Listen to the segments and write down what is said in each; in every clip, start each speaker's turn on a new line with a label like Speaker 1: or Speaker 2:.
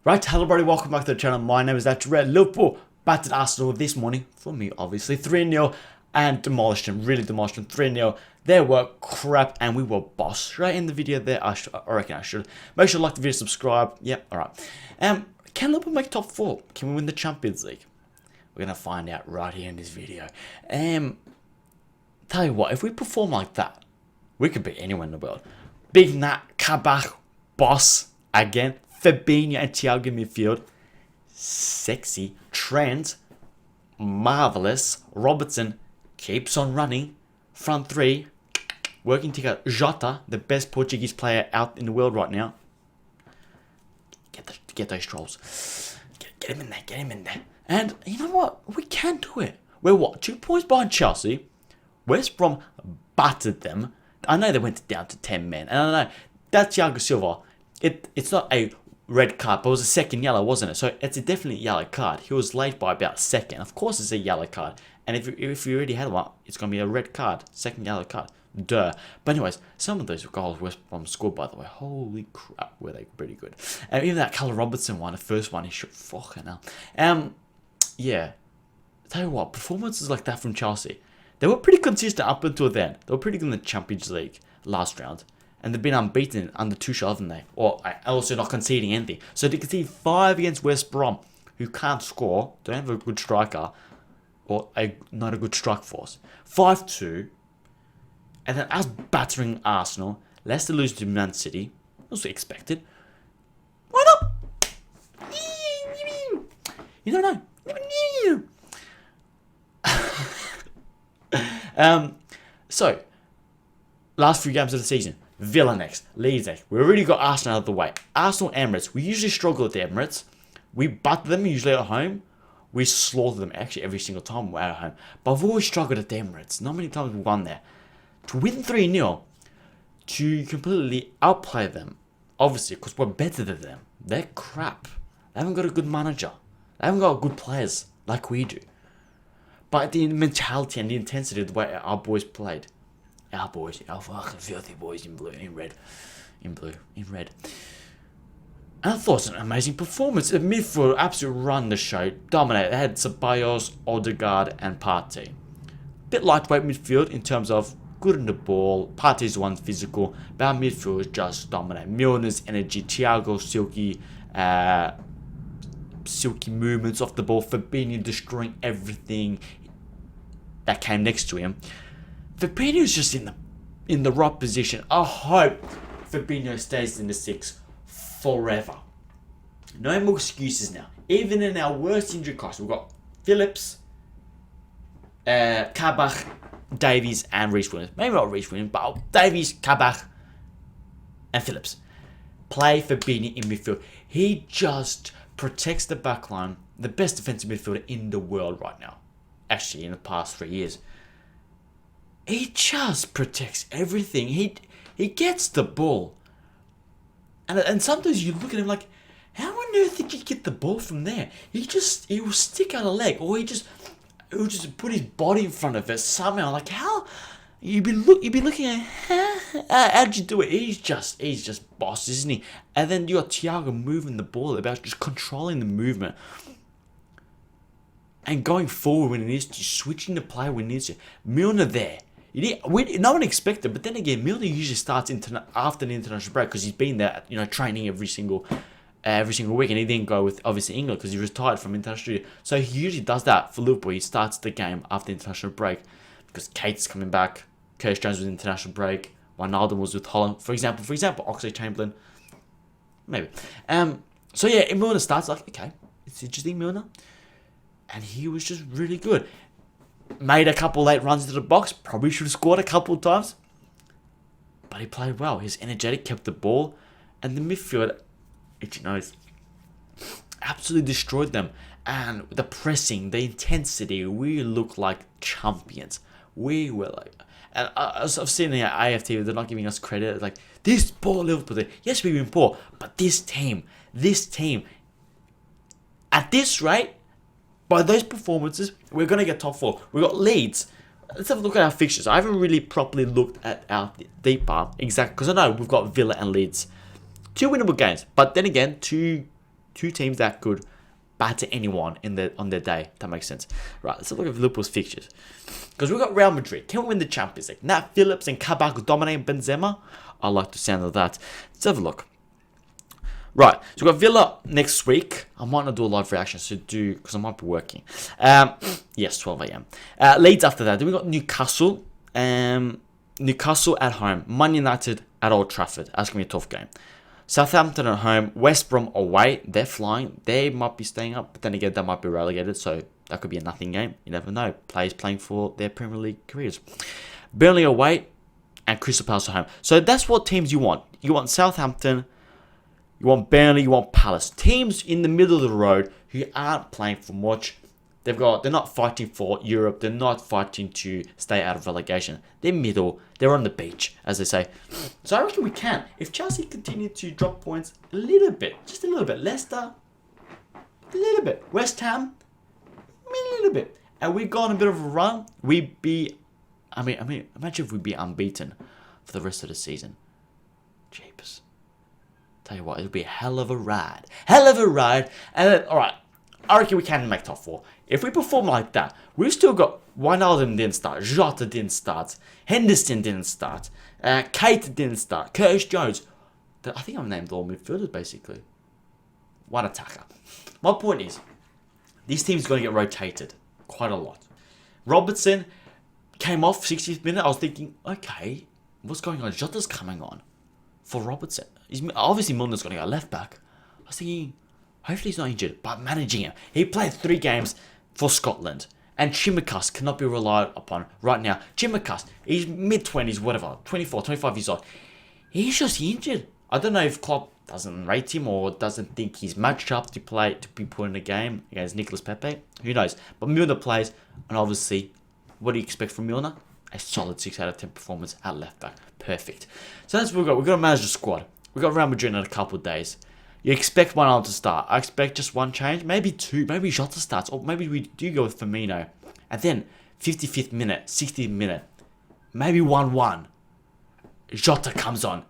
Speaker 1: Right, hello everybody, welcome back to the channel. My name is Red. Liverpool battered Arsenal this morning, for me obviously, 3-0 and demolished them, really demolished them, 3-0. They were crap and we were boss. Right in the video there, I reckon I should. Make sure to like the video, subscribe, yep, alright. Can Liverpool make top 4? Can we win the Champions League? We're going to find out right here in this video. Tell you what, if we perform like that, we could beat anyone in the world. Big Nat, Kabak, boss, again. Fabinho and Thiago in midfield. Sexy. Trent. Marvelous. Robertson keeps on running. Front three. Working together. Jota, the best Portuguese player out in the world right now. Get those trolls. Get him in there. Get him in there. And you know what? We can do it. We're what? 2 points behind Chelsea. West Brom battered them. I know they went down to 10 men. And I know that Thiago Silva, it's not a red card, but it was a second yellow, wasn't it? So it's a definitely yellow card. He was late by about a second. Of course it's a yellow card. And if you already had one, it's going to be a red card. Second yellow card. Duh. But anyways, some of those goals West Brom scored, by the way. Holy crap, were they pretty good. And even that Callum Robertson one, the first one, he shot fucking hell. Yeah. Tell you what, performances like that from Chelsea, they were pretty consistent up until then. They were pretty good in the Champions League last round. And they've been unbeaten under Tuchel, haven't they? Or also not conceding anything. So they concede 5 against West Brom, who can't score, don't have a good striker, or not a good strike force. 5-2. And then us battering Arsenal. Leicester lose to Man City. Also expected. Why not? You don't know. So, last few games of the season. Villa next, Leeds next. We already got Arsenal out of the way. Arsenal, Emirates. We usually struggle at the Emirates. We butt them usually at home. We slaughter them actually every single time we're at home. But I've always struggled at the Emirates. Not many times we've won there. To win 3-0, to completely outplay them, obviously, because we're better than them. They're crap. They haven't got a good manager. They haven't got good players like we do. But the mentality and the intensity of the way our boys played. Our boys, our fucking filthy boys in blue, in red. And I thought it was an amazing performance. The midfield absolutely run the show, dominated. They had Ceballos, Odegaard, and Partey. Bit lightweight midfield in terms of good in the ball. Partey's the one physical, but our midfield was just dominate. Milner's energy, Thiago silky movements off the ball, Fabinho destroying everything that came next to him. Fabinho's just in the right position. I hope Fabinho stays in the 6 forever. No more excuses now. Even in our worst injury cost, we've got Phillips, Kabak, Davies, and Reece Williams. Maybe not Reece Williams, but Davies, Kabak, and Phillips. Play Fabinho in midfield. He just protects the backline. The best defensive midfielder in the world right now. Actually, in the past 3 years. He just protects everything. He gets the ball. And sometimes you look at him like, how on earth did you get the ball from there? He will stick out a leg, or he'll just put his body in front of it somehow. Like, how you'd be looking at, how'd you do it? He's just boss, isn't he? And then you got Thiago moving the ball about, just controlling the movement. And going forward when it needs to, switching the play when it needs to. Milner there. No one expected, but then again, Milner usually starts after the international break because he's been there, training every single week, and he didn't go with obviously England because he retired from international. So he usually does that for Liverpool. He starts the game after the international break because Kate's coming back, Curtis Jones was international break, Wijnaldum was with Holland, for example, Oxlade-Chamberlain, maybe. So yeah, Milner starts like, okay, it's interesting, Milner, and he was just really good. Made a couple late runs into the box. Probably should have scored a couple of times. But he played well. He's energetic, kept the ball. And the midfield, absolutely destroyed them. And the pressing, the intensity, we look like champions. We were like... And I've seen the AFT, they're not giving us credit. It's like, this poor Liverpool. Yes, we've been poor. But this team, at this rate, by those performances, we're going to get top 4. We got Leeds. Let's have a look at our fixtures. I haven't really properly looked at our deeper exact because I know we've got Villa and Leeds. 2 winnable games, but then again, 2 Two teams that could batter anyone on their day. That makes sense. Right, let's look at Liverpool's fixtures. Because we've got Real Madrid. Can we win the Champions League? Nat Phillips and Kabak dominate Benzema. I like the sound of that. Let's have a look. Right, so we've got Villa next week. I might not do a live reaction, so because I might be working. Yes, 12 a.m. Leeds after that. Then we've got Newcastle. Newcastle at home. Man United at Old Trafford. That's going to be a tough game. Southampton at home. West Brom away. They're flying. They might be staying up, but then again, they might be relegated, so that could be a nothing game. You never know. Players playing for their Premier League careers. Burnley away and Crystal Palace at home. So that's what teams you want. You want Southampton, you want Burnley, you want Palace. Teams in the middle of the road who aren't playing for much. They're not fighting for Europe. They're not fighting to stay out of relegation. They're middle. They're on the beach, as they say. So I reckon we can. If Chelsea continue to drop points a little bit, just a little bit. Leicester, a little bit. West Ham, a little bit. And we go on a bit of a run. We'd be, imagine if we'd be unbeaten for the rest of the season. Jeepers. Tell you what, it'll be a hell of a ride. Hell of a ride. And then, alright, I reckon we can make top 4. If we perform like that, we've still got Wijnaldum didn't start, Jota didn't start, Henderson didn't start, Kate didn't start, Curtis Jones. I think I've named all midfielders basically. One attacker. My point is, these teams are going to get rotated quite a lot. Robertson came off 60th minute. I was thinking, okay, what's going on? Jota's coming on for Robertson. Obviously, Milner's going to go left back. I was thinking, hopefully he's not injured, but managing him. He played 3 games for Scotland. And Chimikas cannot be relied upon right now. Chimikas, he's mid-20s, whatever, 24, 25 years old. He's just injured. I don't know if Klopp doesn't rate him or doesn't think he's matched up to be put in a game against Nicolas Pepe. Who knows? But Milner plays, and obviously, what do you expect from Milner? A solid 6 out of 10 performance at left back. Perfect. So that's what we've got. We've got to manage the squad. We've got Real Madrid in a couple of days. You expect one arm to start. I expect just one change, maybe 2. Maybe Jota starts, or maybe we do go with Firmino. And then 55th minute, 60th minute, maybe 1-1. Jota comes on,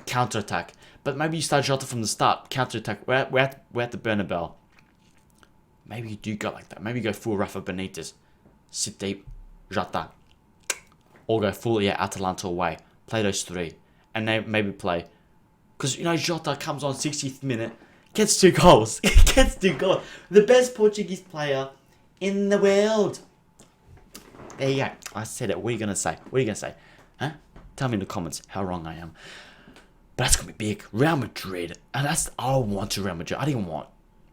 Speaker 1: counter attack. But maybe you start Jota from the start, counter attack. We're at the Bernabeu. Maybe you do go like that. Maybe you go full Rafa Benitez, sit deep, Jota, or go full Atalanta away. Play those 3, and then maybe play. Because, Jota comes on 60th minute, gets 2 goals. Gets 2 goals. The best Portuguese player in the world. There you go. I said it. What are you going to say? What are you going to say? Huh? Tell me in the comments how wrong I am. But that's going to be big. Real Madrid. And I wanted Real Madrid. I didn't want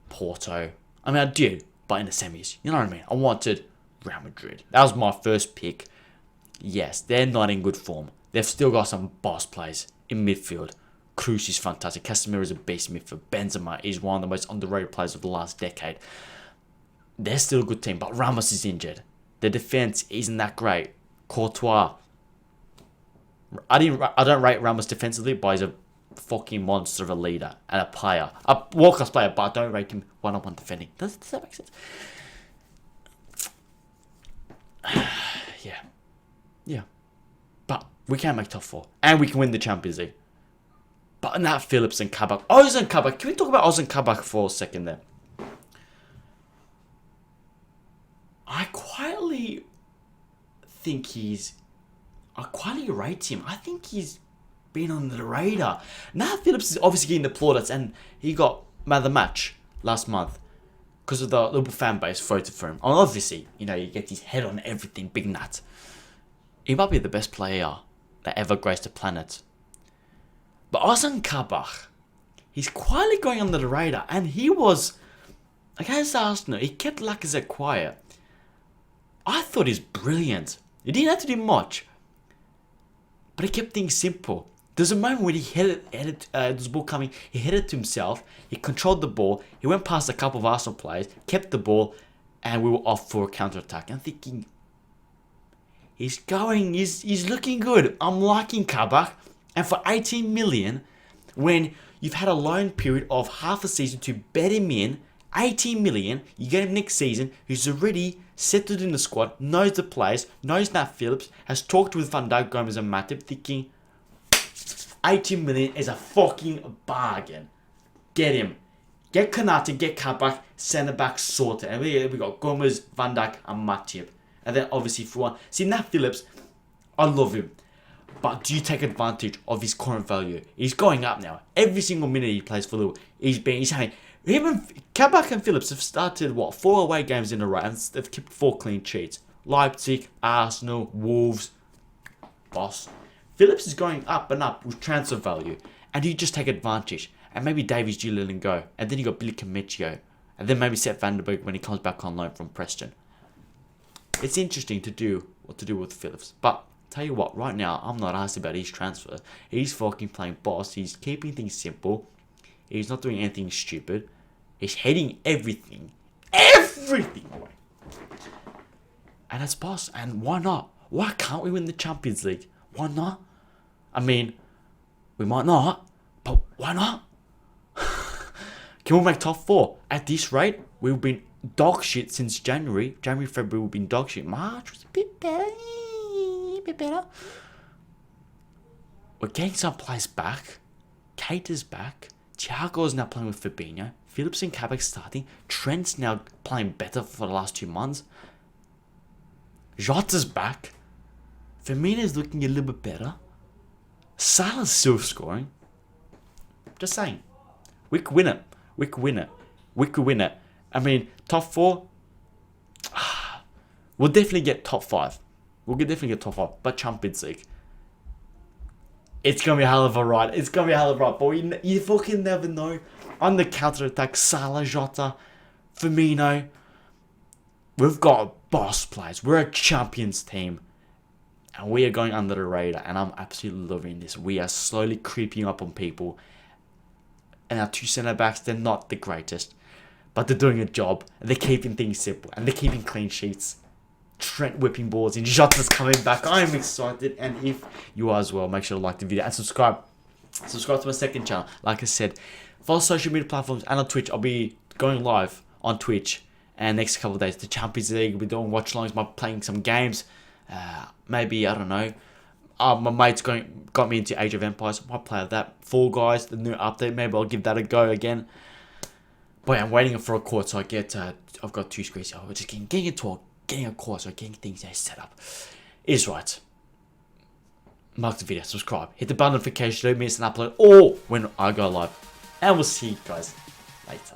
Speaker 1: Porto. I did, but in the semis. You know what I mean? I wanted Real Madrid. That was my first pick. Yes, they're not in good form. They've still got some boss players in midfield. Cruz is fantastic. Casemiro is a beast midfield. Benzema is one of the most underrated players of the last decade. They're still a good team, but Ramos is injured. The defense isn't that great. Courtois. I don't rate Ramos defensively, but he's a fucking monster of a leader and a player. A world-class player, but I don't rate him one-on-one defending. Does that make sense? Yeah. But we can make top 4. And we can win the Champions League. But Nat Phillips and Kabak. Ozan Kabak. Can we talk about Ozan Kabak for a second there? I quietly rate him. I think he's been on the radar. Nat Phillips is obviously getting the plaudits, and he got man of the match last month because of the Liverpool fan base voted for him. And obviously, you get his head on everything, Big Nat. He might be the best player that ever graced the planet. But Ozan Kabak, he's quietly going under the radar, and he was, against Arsenal, he kept Lacazette quiet. I thought he's brilliant. He didn't have to do much, but he kept things simple. There's a moment when he headed this ball coming, he headed to himself, he controlled the ball, he went past a couple of Arsenal players, kept the ball, and we were off for a counter-attack. I'm thinking, he's looking good. I'm liking Kabak. And for 18 million, when you've had a loan period of half a season to bet him in, 18 million, you get him next season, who's already settled in the squad, knows the players, knows Nat Phillips, has talked with Van Dijk, Gomez and Matip, thinking 18 million is a fucking bargain. Get him. Get Kanate, get Kabak, centre back sorted. And we got Gomez, Van Dijk, and Matip. And then obviously for one, see Nat Phillips, I love him. But do you take advantage of his current value? He's going up now. Every single minute he plays for Liverpool, he's having. Even Kabak and Phillips have started 4 away games in a row, and they've kept 4 clean sheets. Leipzig, Arsenal, Wolves, boss. Phillips is going up and up with transfer value, and you just take advantage. And maybe Davies due letting go, and then you got Billy Comecchio, and then maybe Seth Vandenberg when he comes back on loan from Preston. It's interesting to do what to do with Phillips, but tell you what, right now I'm not asked about his transfer. He's fucking playing boss. He's keeping things simple. He's not doing anything stupid. He's heading everything away. And that's boss. And why not? Why can't we win the Champions League? Why not? I mean, we might not, but why not? Can we make top 4? At this rate, we've been dog shit since January. February, we've been dog shit. March was a bit better. We're getting some players back. Keita's back. Thiago's now playing with Fabinho. Phillips and Kabak starting. Trent's now playing better for the last 2 months. Jota's back. Firmino's looking a little bit better. Salah's still scoring. Just saying. We could win it. I mean, top 4. We'll definitely get top 5. But Champions League. It's going to be a hell of a ride. But you fucking never know. On the counter-attack, Salah, Jota, Firmino. We've got boss players. We're a champions team. And we are going under the radar. And I'm absolutely loving this. We are slowly creeping up on people. And our 2 centre-backs, they're not the greatest. But they're doing a job. And they're keeping things simple. And they're keeping clean sheets. Trent whipping balls in. Jota's coming back. I'm excited. And if you are as well, make sure to like the video and subscribe. Subscribe to my second channel. Like I said, follow social media platforms and on Twitch. I'll be going live on Twitch. And next couple of days, the Champions League. We'll be doing watch longs, playing some games. Maybe, I don't know. My mate's got me into Age of Empires. I might play that. Fall Guys, the new update. Maybe I'll give that a go again. But I'm waiting for a court, so I get. I've got 2 screens. So we're just getting a court, so getting things set up is right. Mark the video, subscribe, hit the bell notification, don't miss an upload or when I go live, and we'll see you guys later.